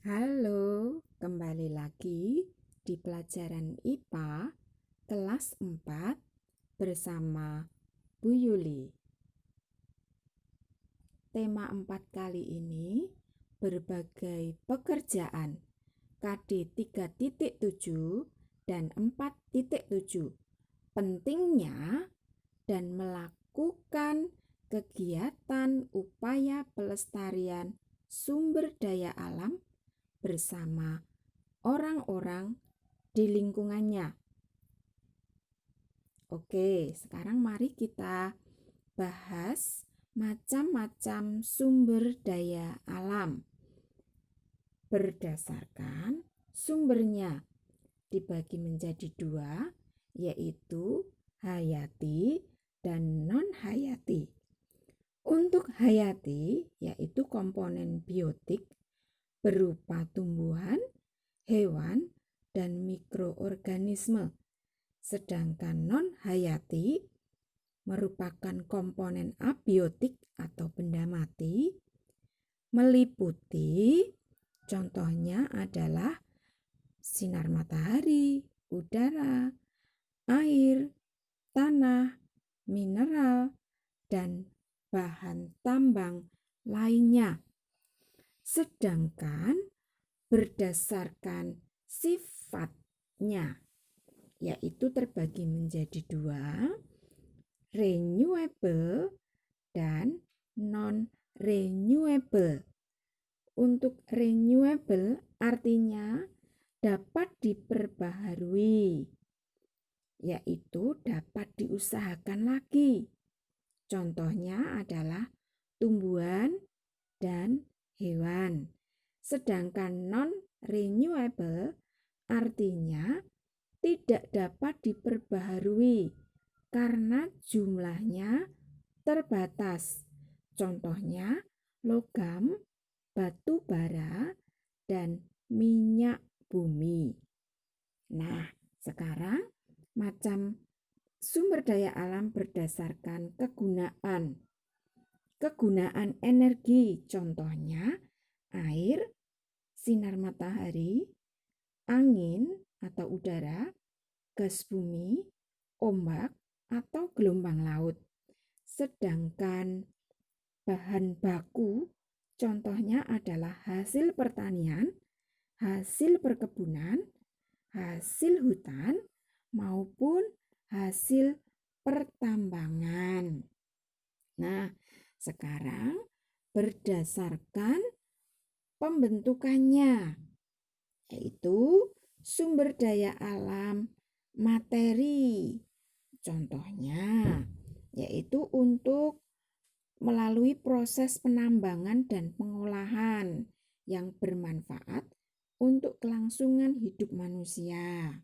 Halo, kembali lagi di pelajaran IPA kelas 4 bersama Bu Yuli. Tema 4 kali ini berbagai pekerjaan KD 3.7 dan 4.7. Pentingnya dan melakukan kegiatan upaya pelestarian sumber daya alam bersama orang-orang di lingkungannya. Oke, sekarang mari kita bahas macam-macam sumber daya alam. Berdasarkan sumbernya dibagi menjadi dua, yaitu hayati dan non-hayati. Untuk hayati, yaitu komponen biotik berupa tumbuhan, hewan, dan mikroorganisme. Sedangkan non-hayati merupakan komponen abiotik atau benda mati, meliputi contohnya adalah sinar matahari, udara, air, tanah, mineral, dan bahan tambang lainnya. Sedangkan berdasarkan sifatnya, yaitu terbagi menjadi dua, renewable dan non-renewable. Untuk renewable artinya dapat diperbaharui, yaitu dapat diusahakan lagi. Contohnya adalah tumbuhan dan hewan. Sedangkan non-renewable artinya tidak dapat diperbaharui karena jumlahnya terbatas. Contohnya logam, batu bara, dan minyak bumi. Nah, sekarang macam sumber daya alam berdasarkan kegunaan. Kegunaan energi, contohnya air, sinar matahari, angin atau udara, gas bumi, ombak atau gelombang laut. Sedangkan bahan baku, contohnya adalah hasil pertanian, hasil perkebunan, hasil hutan, maupun hasil pertambangan. Nah, sekarang berdasarkan pembentukannya, yaitu sumber daya alam materi. Contohnya, yaitu untuk melalui proses penambangan dan pengolahan yang bermanfaat untuk kelangsungan hidup manusia.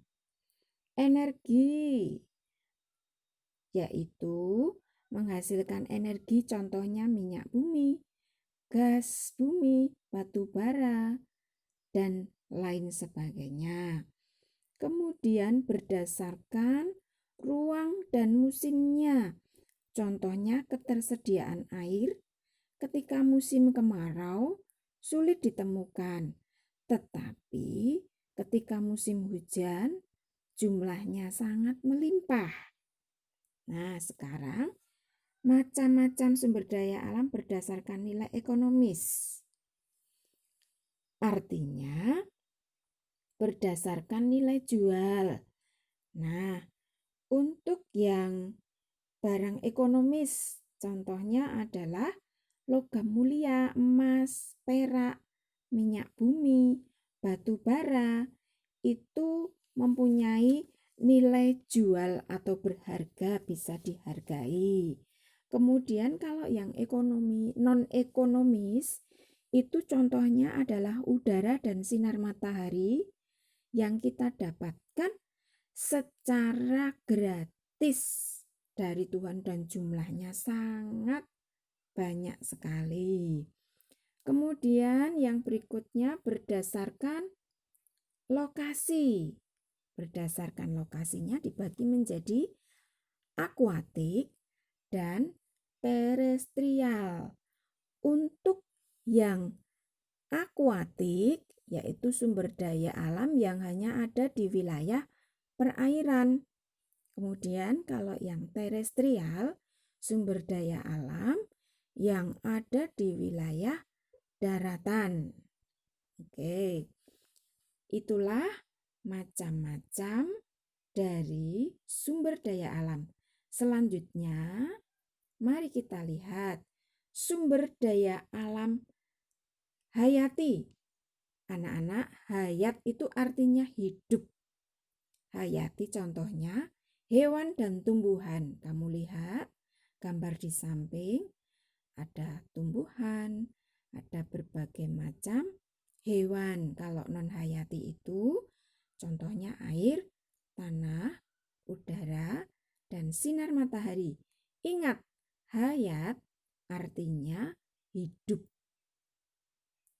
Energi, yaitu menghasilkan energi, contohnya minyak bumi, gas bumi, batu bara, dan lain sebagainya. Kemudian berdasarkan ruang dan musimnya, contohnya ketersediaan air ketika musim kemarau sulit ditemukan, tetapi ketika musim hujan jumlahnya sangat melimpah. Nah, sekarang macam-macam sumber daya alam berdasarkan nilai ekonomis. Artinya berdasarkan nilai jual. Nah, untuk yang barang ekonomis, contohnya adalah logam mulia, emas, perak, minyak bumi, batu bara, itu mempunyai nilai jual atau berharga, bisa dihargai. Kemudian kalau yang ekonomi non-ekonomis, itu contohnya adalah udara dan sinar matahari yang kita dapatkan secara gratis dari Tuhan dan jumlahnya sangat banyak sekali. Kemudian yang berikutnya berdasarkan lokasi. Berdasarkan lokasinya dibagi menjadi akuatik dan terestrial. Untuk yang akuatik yaitu sumber daya alam yang hanya ada di wilayah perairan. Kemudian kalau yang terestrial, sumber daya alam yang ada di wilayah daratan. Oke, itulah macam-macam dari sumber daya alam. Selanjutnya, mari kita lihat sumber daya alam hayati. Anak-anak, hayat itu artinya hidup. Hayati contohnya hewan dan tumbuhan. Kamu lihat gambar di samping, ada tumbuhan, ada berbagai macam hewan. Kalau non hayati itu contohnya air, tanah, udara, dan sinar matahari. Ingat, hayat artinya hidup.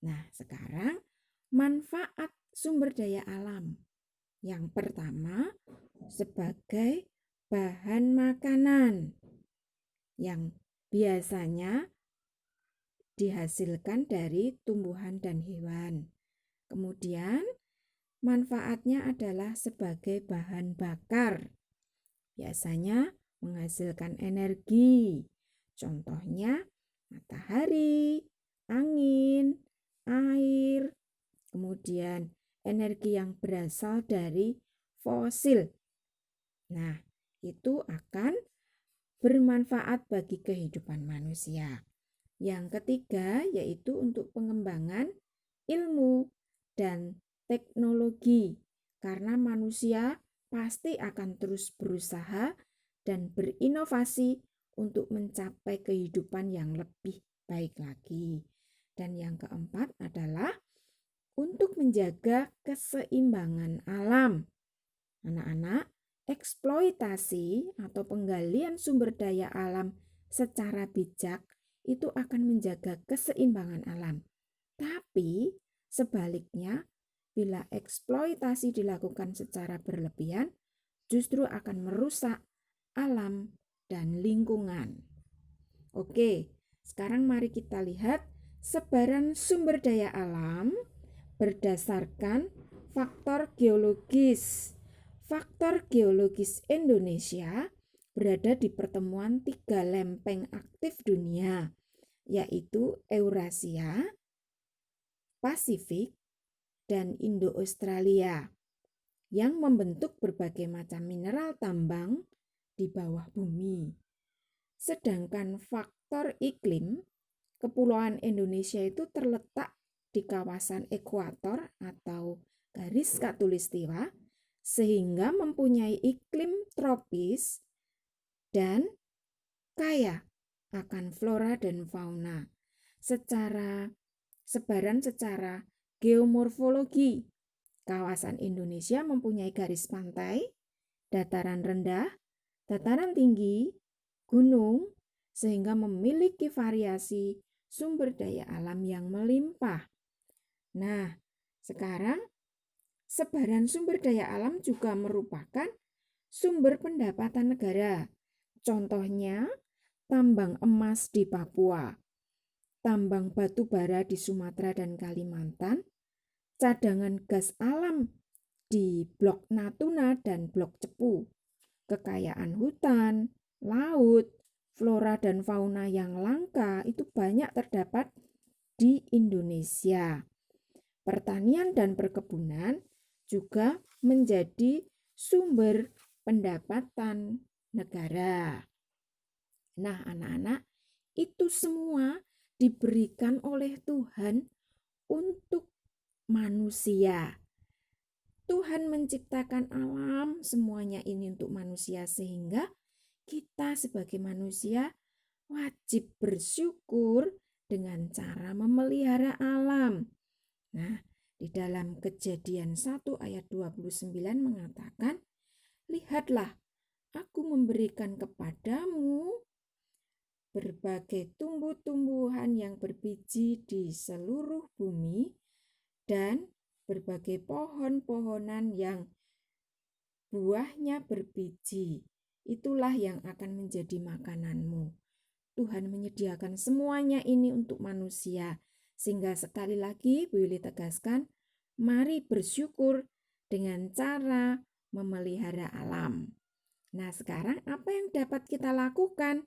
Nah, sekarang manfaat sumber daya alam. Yang pertama, sebagai bahan makanan yang biasanya dihasilkan dari tumbuhan dan hewan. Kemudian, manfaatnya adalah sebagai bahan bakar. Biasanya menghasilkan energi. Contohnya matahari, angin, air, kemudian energi yang berasal dari fosil. Nah, itu akan bermanfaat bagi kehidupan manusia. Yang ketiga yaitu untuk pengembangan ilmu dan teknologi, karena manusia pasti akan terus berusaha dan berinovasi untuk mencapai kehidupan yang lebih baik lagi. Dan yang keempat adalah untuk menjaga keseimbangan alam. Anak-anak, eksploitasi atau penggalian sumber daya alam secara bijak itu akan menjaga keseimbangan alam. Tapi sebaliknya, bila eksploitasi dilakukan secara berlebihan, justru akan merusak alam dan lingkungan. Oke, sekarang mari kita lihat sebaran sumber daya alam berdasarkan faktor geologis. Faktor geologis Indonesia berada di pertemuan 3 lempeng aktif dunia, yaitu Eurasia, Pasifik, dan Indo-Australia, yang membentuk berbagai macam mineral tambang di bawah bumi. Sedangkan faktor iklim, Kepulauan Indonesia itu terletak di kawasan ekuator atau garis khatulistiwa, sehingga mempunyai iklim tropis dan kaya akan flora dan fauna. Sebaran secara geomorfologi, kawasan Indonesia mempunyai garis pantai, dataran rendah, dataran tinggi, gunung, sehingga memiliki variasi sumber daya alam yang melimpah. Nah, sekarang sebaran sumber daya alam juga merupakan sumber pendapatan negara. Contohnya, tambang emas di Papua, tambang batu bara di Sumatera dan Kalimantan, cadangan gas alam di Blok Natuna dan Blok Cepu, kekayaan hutan, laut, flora dan fauna yang langka itu banyak terdapat di Indonesia. Pertanian dan perkebunan juga menjadi sumber pendapatan negara. Nah, anak-anak, itu semua diberikan oleh Tuhan untuk manusia. Tuhan menciptakan alam semuanya ini untuk manusia, sehingga kita sebagai manusia wajib bersyukur dengan cara memelihara alam. Nah, di dalam Kejadian 1 ayat 29 mengatakan, "Lihatlah, aku memberikan kepadamu berbagai tumbuh-tumbuhan yang berbiji di seluruh bumi dan berbagai pohon-pohonan yang buahnya berbiji. Itulah yang akan menjadi makananmu." Tuhan menyediakan semuanya ini untuk manusia. Sehingga sekali lagi Bu Yuli tegaskan Mari bersyukur dengan cara memelihara alam. Nah, sekarang apa yang dapat kita lakukan?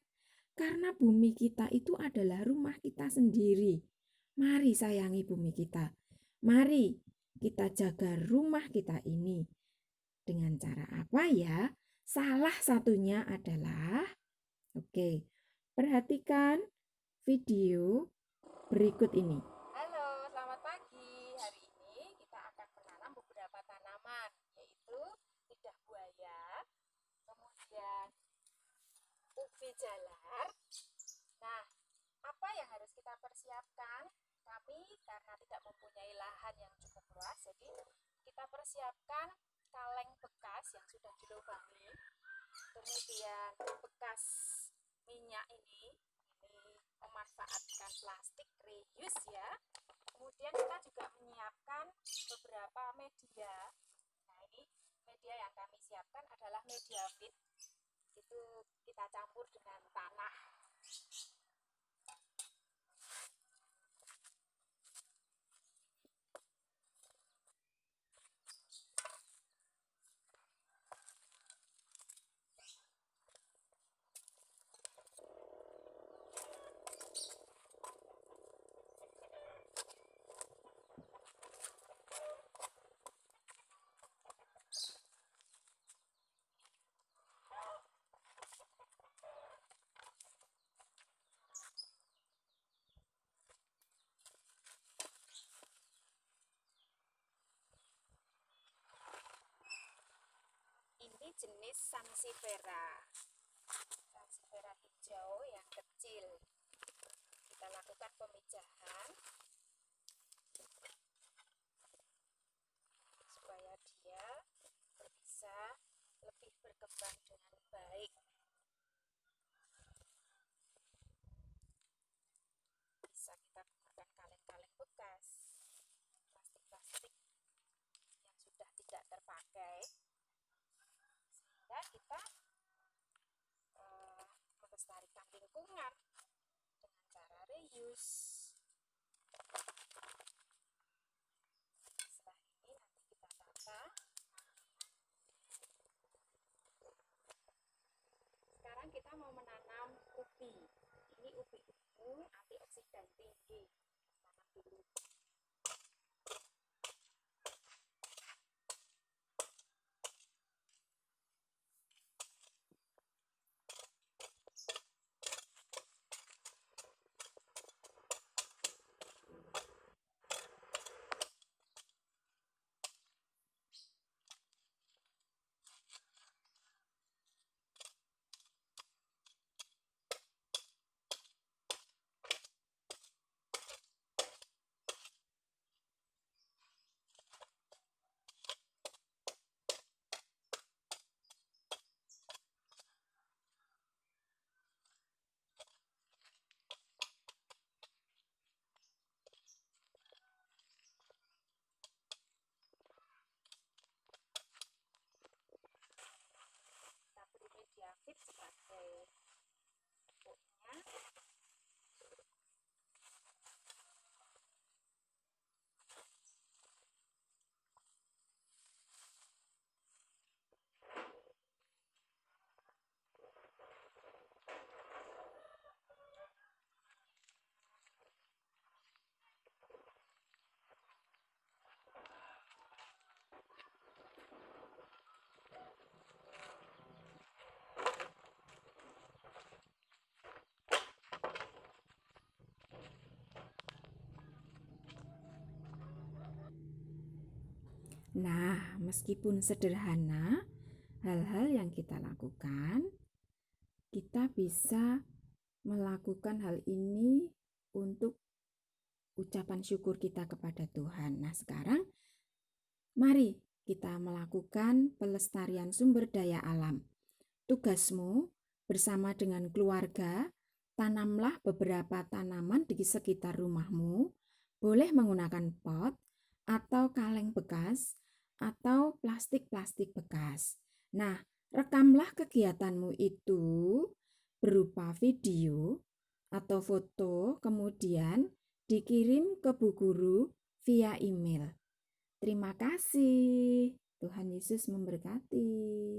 Karena bumi kita itu adalah rumah kita sendiri. Mari sayangi bumi kita. Mari kita jaga rumah kita ini. Dengan cara apa ya? Salah satunya adalah, perhatikan video berikut ini. Halo, selamat pagi. Hari ini kita akan menanam beberapa tanaman, yaitu lidah buaya, kemudian ubi jalar. Nah, apa yang harus kita persiapkan? Kami karena tidak mempunyai lahan yang cukup luas, jadi kita persiapkan kaleng bekas yang sudah dilubangi, kemudian bekas minyak ini memanfaatkan plastik reuse ya. Kemudian kita juga menyiapkan beberapa media. Nah, ini media yang kami siapkan adalah media fit. Itu kita campur dengan tanah. Ini jenis sansevieria. Sansevieria hijau yang kecil. Kita lakukan pemijahan supaya dia bisa lebih berkembang dengan baik. Bisa kita gunakan kaleng-kaleng bekas, plastik-plastik yang sudah tidak terpakai, sehingga kita melestarikan lingkungan dengan cara reuse. Setelah ini nanti kita tata. Sekarang kita mau menanam ubi. Ini ubi ungu antioksidan tinggi. Tanam dulu. Kita beri media fit sebagai pupuknya. Nah, meskipun sederhana, hal-hal yang kita lakukan, kita bisa melakukan hal ini untuk ucapan syukur kita kepada Tuhan. Nah, sekarang mari kita melakukan pelestarian sumber daya alam. Tugasmu bersama dengan keluarga, tanamlah beberapa tanaman di sekitar rumahmu. Boleh menggunakan pot atau kaleng bekas atau plastik-plastik bekas. Nah, rekamlah kegiatanmu itu berupa video atau foto, kemudian dikirim ke Bu Guru via email. Terima kasih. Tuhan Yesus memberkati.